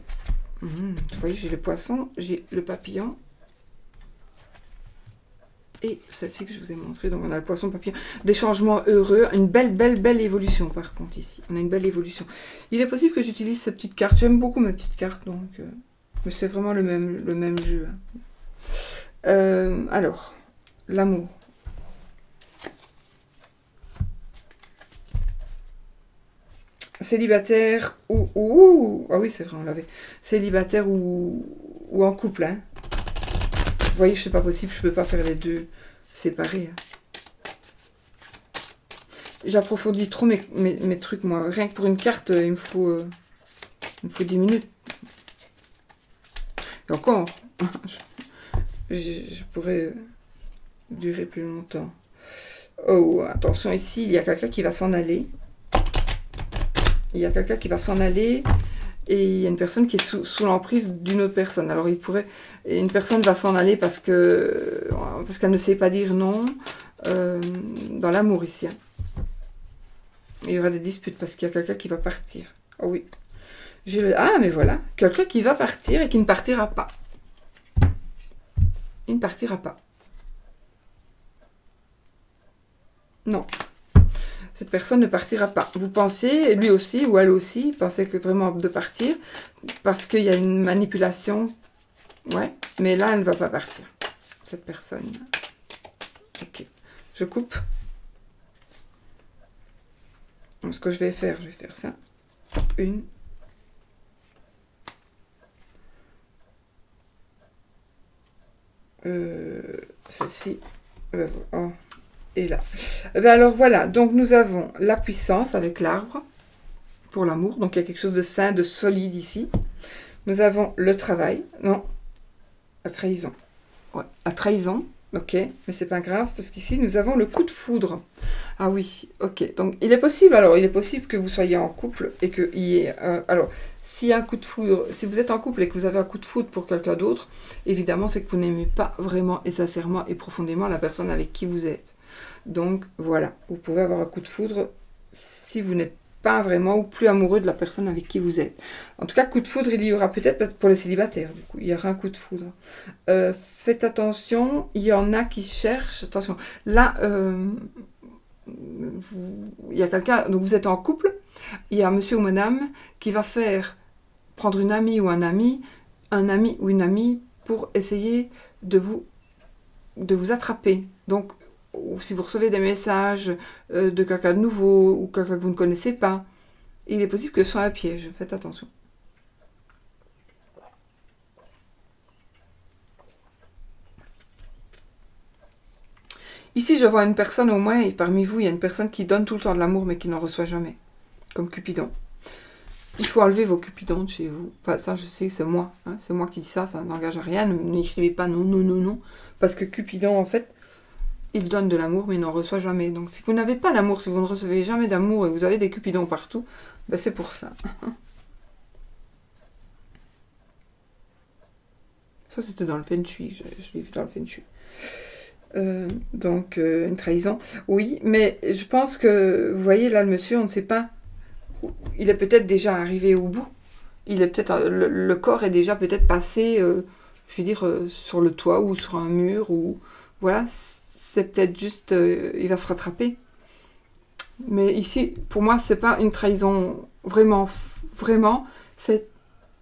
vous voyez, j'ai le poisson, j'ai le papillon, et celle-ci que je vous ai montré, donc on a le poisson papillon, des changements heureux, une belle évolution par contre ici, on a une belle évolution. Il est possible que j'utilise cette petite carte, j'aime beaucoup mes petites cartes, donc, mais c'est vraiment le même jeu. Alors, l'amour. Célibataire ou ah oui, c'est vrai, on l'avait. Célibataire ou en couple, hein. Vous voyez, c'est pas possible, je peux pas faire les deux séparés. Hein. J'approfondis trop mes trucs, moi. Rien que pour une carte, il me faut 10 minutes. Et encore, je pourrais durer plus longtemps. Oh, attention, ici, il y a quelqu'un qui va s'en aller. Il y a quelqu'un qui va s'en aller et il y a une personne qui est sous l'emprise d'une autre personne. Alors, une personne va s'en aller parce qu'elle ne sait pas dire non dans l'amour ici. Hein. Il y aura des disputes parce qu'il y a quelqu'un qui va partir. Oh oui. Ah, mais voilà. Quelqu'un qui va partir et qui ne partira pas. Il ne partira pas. Non. Cette personne ne partira pas. Vous pensez, lui aussi, ou elle aussi, pensez que vraiment de partir, parce qu'il y a une manipulation. Ouais, mais là, elle ne va pas partir. Cette personne. Ok. Je coupe. Donc, ce que je vais faire ça. Une. Celle-ci. Oh. Et là. Alors voilà, donc nous avons la puissance avec l'arbre pour l'amour. Donc il y a quelque chose de sain, de solide ici. Nous avons le travail. Non, la trahison. Ouais, la trahison. Ok, mais c'est pas grave parce qu'ici nous avons le coup de foudre. Ah oui, ok. Donc il est possible que vous soyez en couple et qu'il y ait alors s'il y a un coup de foudre, si vous êtes en couple et que vous avez un coup de foudre pour quelqu'un d'autre, évidemment c'est que vous n'aimez pas vraiment et sincèrement et profondément la personne avec qui vous êtes. Donc voilà, vous pouvez avoir un coup de foudre si vous n'êtes pas vraiment ou plus amoureux de la personne avec qui vous êtes. En tout cas, coup de foudre, il y aura peut-être pour les célibataires, du coup, il y aura un coup de foudre. Faites attention, il y en a qui cherchent, attention, là, il y a quelqu'un, donc vous êtes en couple, il y a un monsieur ou madame qui va prendre une amie ou un ami ou une amie pour essayer de vous attraper. Donc, si vous recevez des messages de quelqu'un de nouveau ou quelqu'un que vous ne connaissez pas, il est possible que ce soit un piège. Faites attention. Ici, je vois une personne au moins, et parmi vous, il y a une personne qui donne tout le temps de l'amour mais qui n'en reçoit jamais. Comme Cupidon. Il faut enlever vos Cupidons de chez vous. Enfin, ça, je sais, c'est moi. Hein, c'est moi qui dis ça, ça n'engage à rien. N'écrivez pas non. Parce que Cupidon, en fait, il donne de l'amour, mais il n'en reçoit jamais. Donc, si vous n'avez pas d'amour, si vous ne recevez jamais d'amour et vous avez des Cupidons partout, ben c'est pour ça. Ça, c'était dans le Feng Shui. Je l'ai vu dans le Feng Shui. Donc, une trahison. Oui, mais je pense que, vous voyez, là, le monsieur, on ne sait pas. Il est peut-être déjà arrivé au bout. Il est peut-être le corps est déjà peut-être passé, je veux dire, sur le toit ou sur un mur. Ou voilà, c'est peut-être juste... il va se rattraper. Mais ici, pour moi, c'est pas une trahison vraiment, vraiment. C'est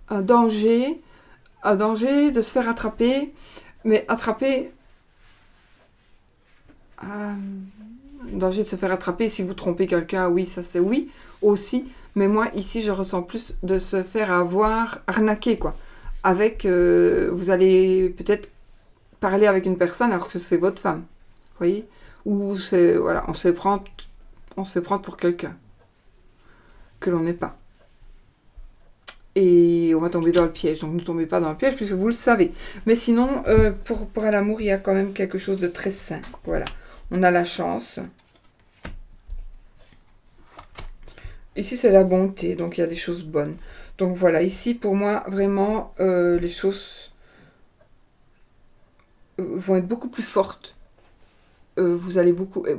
un danger de se faire attraper, mais attraper, un danger de se faire attraper si vous trompez quelqu'un, oui, ça c'est oui, aussi, mais moi ici je ressens plus de se faire avoir, arnaquer quoi, avec, vous allez peut-être parler avec une personne alors que c'est votre femme, vous voyez, ou c'est, voilà, on se fait prendre pour quelqu'un que l'on n'est pas. Et on va tomber dans le piège. Donc ne tombez pas dans le piège puisque vous le savez. Mais sinon, pour l'amour, il y a quand même quelque chose de très sain. Voilà. On a la chance. Ici, c'est la bonté. Donc il y a des choses bonnes. Donc voilà. Ici, pour moi, vraiment, les choses vont être beaucoup plus fortes. Vous allez ouais,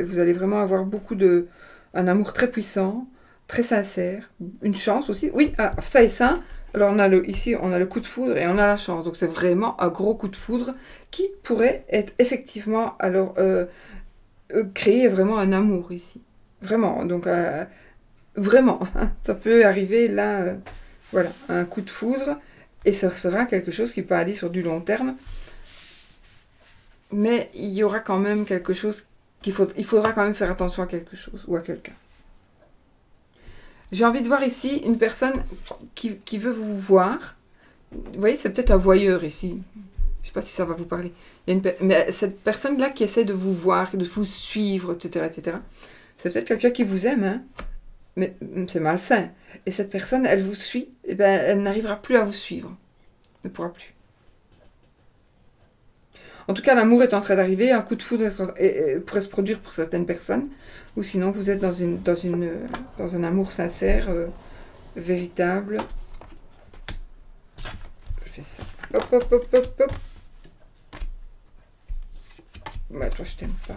vous allez vraiment avoir un amour très puissant. Très sincère, une chance aussi. Oui, ça et ça. Alors ici, on a le coup de foudre et on a la chance. Donc c'est vraiment un gros coup de foudre qui pourrait être effectivement, alors, créer vraiment un amour ici. Vraiment, donc vraiment, hein, ça peut arriver là, voilà, un coup de foudre et ça sera quelque chose qui peut aller sur du long terme. Mais il y aura quand même quelque chose il faudra quand même faire attention à quelque chose ou à quelqu'un. J'ai envie de voir ici une personne qui veut vous voir. Vous voyez, c'est peut-être un voyeur ici. Je ne sais pas si ça va vous parler. Mais cette personne-là qui essaie de vous voir, de vous suivre, etc., etc., c'est peut-être quelqu'un qui vous aime, hein, mais c'est malsain. Et cette personne, elle vous suit, et ben, elle n'arrivera plus à vous suivre. Elle ne pourra plus. En tout cas, l'amour est en train d'arriver, un coup de foudre pourrait se produire pour certaines personnes, ou sinon vous êtes dans un amour sincère, véritable. Je fais ça. Hop, hop, hop, hop, hop. Bah, toi, je t'aime pas.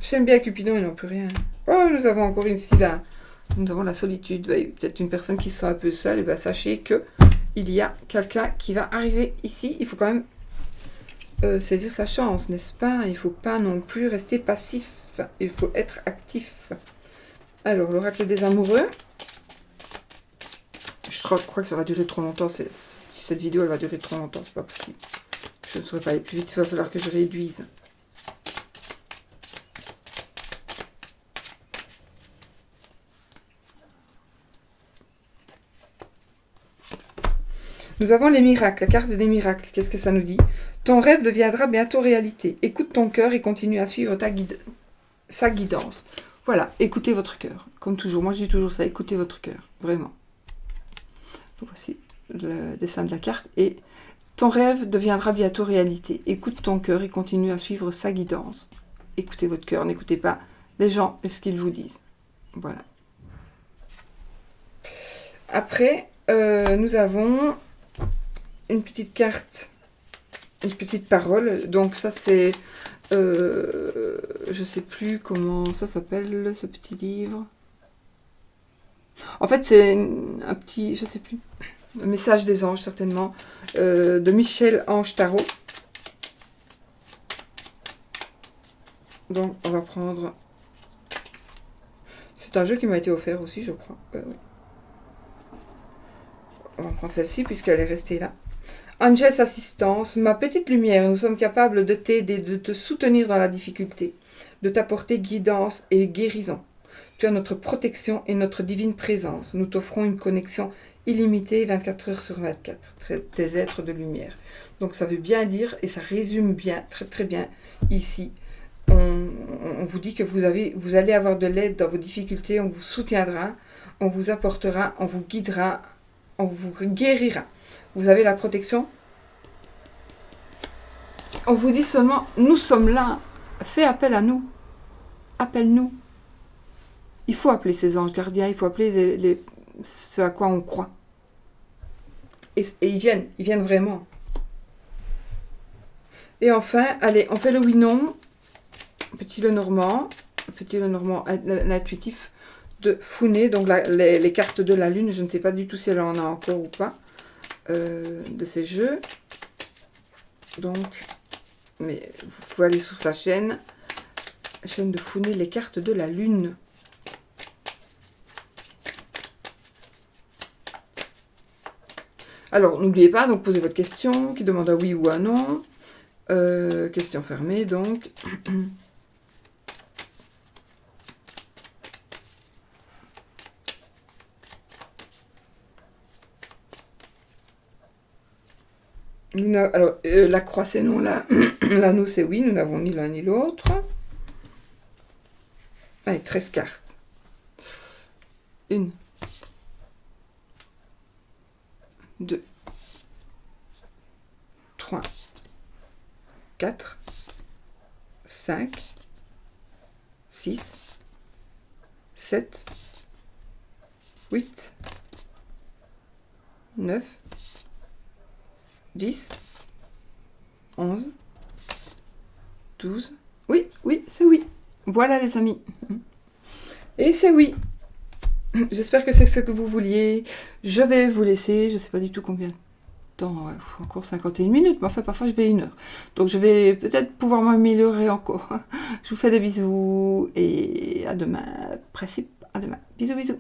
J'aime bien Cupidon, il n'en peut rien. Oh, nous avons encore ici nous avons la solitude. Bah, peut-être une personne qui se sent un peu seule, et bah, sachez que il y a quelqu'un qui va arriver ici. Il faut quand même saisir sa chance, n'est-ce pas? Il ne faut pas non plus rester passif. Il faut être actif. Alors, l'oracle des amoureux. Je crois que ça va durer trop longtemps. Cette vidéo, elle va durer trop longtemps. C'est pas possible. Je ne saurais pas aller plus vite. Il va falloir que je réduise. Nous avons les miracles, la carte des miracles. Qu'est-ce que ça nous dit? Ton rêve deviendra bientôt réalité. Écoute ton cœur et continue à suivre sa guidance. Voilà, écoutez votre cœur. Comme toujours, moi je dis toujours ça, écoutez votre cœur. Vraiment. Donc voici le dessin de la carte. Et ton rêve deviendra bientôt réalité. Écoute ton cœur et continue à suivre sa guidance. Écoutez votre cœur, n'écoutez pas les gens et ce qu'ils vous disent. Voilà. Après, nous avons une petite carte, une petite parole. Donc ça c'est, je sais plus comment ça s'appelle ce petit livre. En fait c'est un petit, je sais plus, un message des anges certainement, de Michel Ange Tarot. Donc on va prendre, c'est un jeu qui m'a été offert aussi je crois. Oui. On va prendre celle-ci puisqu'elle est restée là. Angels Assistance, ma petite lumière, nous sommes capables de t'aider, de te soutenir dans la difficulté, de t'apporter guidance et guérison. Tu as notre protection et notre divine présence. Nous t'offrons une connexion illimitée 24 heures sur 24, tes êtres de lumière. Donc ça veut bien dire, et ça résume bien, très très bien, ici. On vous dit que vous allez avoir de l'aide dans vos difficultés, on vous soutiendra, on vous apportera, on vous guidera, on vous guérira. Vous avez la protection. On vous dit seulement, nous sommes là. Fais appel à nous. Appelle-nous. Il faut appeler ces anges gardiens. Il faut appeler ce à quoi on croit. Et ils viennent vraiment. Et enfin, allez, on fait le oui-non. Petit Lenormand l'intuitif de Founé. Donc les cartes de la lune, je ne sais pas du tout si elle en a encore ou pas de ces jeux. Donc, mais vous pouvez aller sur sa chaîne de Founé, les cartes de la lune. Alors, n'oubliez pas, donc posez votre question, qui demande un oui ou un non. Question fermée, donc. Alors, la croix, c'est non, l'anneau, c'est oui, nous n'avons ni l'un ni l'autre. Allez, 13 cartes. 1, 2, 3, 4, 5, 6, 7, 8, 9, 10, 11, 12. Oui, c'est oui. Voilà les amis. Et c'est oui. J'espère que c'est ce que vous vouliez. Je vais vous laisser. Je ne sais pas du tout combien de temps. Ouais, encore 51 minutes. Mais enfin, parfois, je vais 1 heure. Donc, je vais peut-être pouvoir m'améliorer encore. Je vous fais des bisous. Et à demain. Principe, à demain. Bisous, bisous.